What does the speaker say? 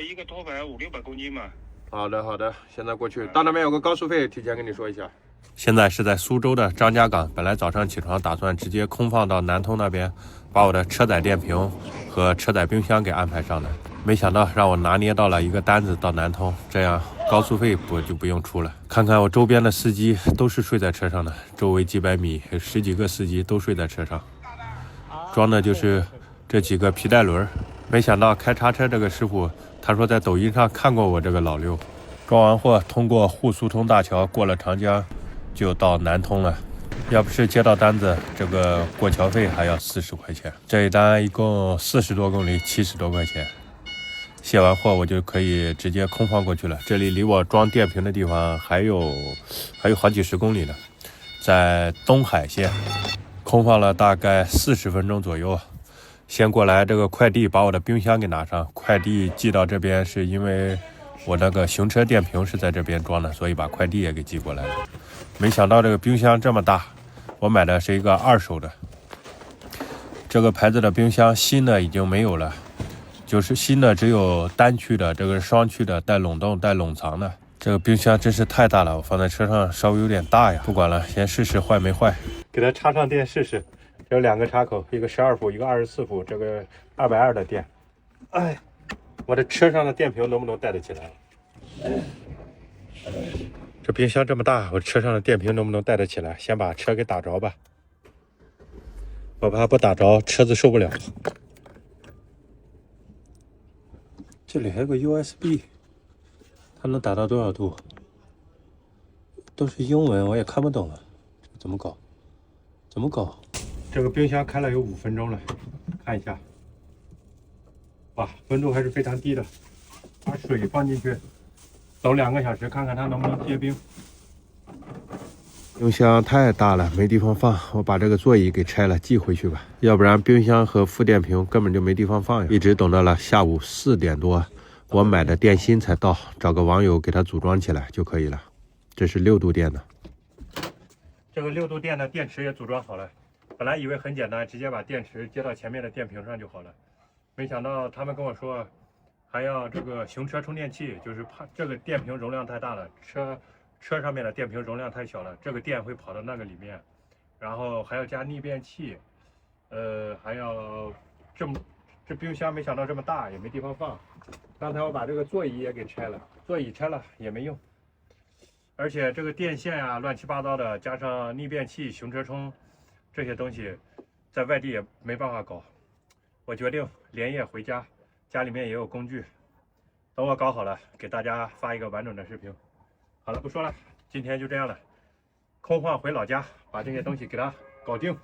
一个拖板500-600公斤嘛。好的，好的，现在过去。到那边有个高速费，提前跟你说一下。现在是在苏州的张家港，本来早上起床打算直接空放到南通那边，把我的车载电瓶和车载冰箱给安排上的，没想到让我拿捏到了一个单子到南通，这样高速费就不用出了。看看我周边的司机都是睡在车上的，周围几百米有10几个司机都睡在车上，装的就是这几个皮带轮。没想到开叉车这个师傅，他说在抖音上看过我这个老六。装完货，通过沪苏通大桥，过了长江，就到南通了。要不是接到单子，这个过桥费还要40块钱。这一单一共40多公里，70多块钱。卸完货我就可以直接空放过去了。这里离我装电瓶的地方还有好几十公里呢，在东海县，空放了大概40分钟左右。先过来这个快递把我的冰箱给拿上，快递寄到这边是因为我那个行车电瓶是在这边装的，所以把快递也给寄过来了。没想到这个冰箱这么大，我买的是一个2手的。这个牌子的冰箱新的已经没有了，就是新的只有单区的，这个是双区的，带冷冻带冷藏的。这个冰箱真是太大了，我放在车上稍微有点大呀。不管了，先试试坏没坏，给它插上电试试。有2个插口，一个12伏，一个24伏，这个220的电。哎，我的车上的电瓶能不能带得起来？这冰箱这么大，我车上的电瓶能不能带得起来？先把车给打着吧，我怕不打着车子受不了。这里还有个 USB， 它能达到多少度？都是英文，我也看不懂了，怎么搞？怎么搞？这个冰箱开了有5分钟了，看一下，哇，温度还是非常低的。把水放进去，等2个小时，看看它能不能结冰。冰箱太大了，没地方放，我把这个座椅给拆了寄回去吧，要不然冰箱和副电瓶根本就没地方放呀。一直等到了下午4点多，我买的电芯才到，找个网友给它组装起来就可以了。这是6度电的，这个6度电的电池也组装好了。本来以为很简单，直接把电池接到前面的电瓶上就好了，没想到他们跟我说还要这个行车充电器，就是怕这个电瓶容量太大了，车上面的电瓶容量太小了，这个电会跑到那个里面，然后还要加逆变器，还要这冰箱没想到这么大，也没地方放。刚才我把这个座椅也给拆了，座椅拆了也没用，而且这个电线呀乱七八糟的，加上逆变器、行车充这些东西，在外地也没办法搞。我决定连夜回家，家里面也有工具，等我搞好了，给大家发一个完整的视频。好了，不说了，今天就这样了，空换回老家，把这些东西给它搞定。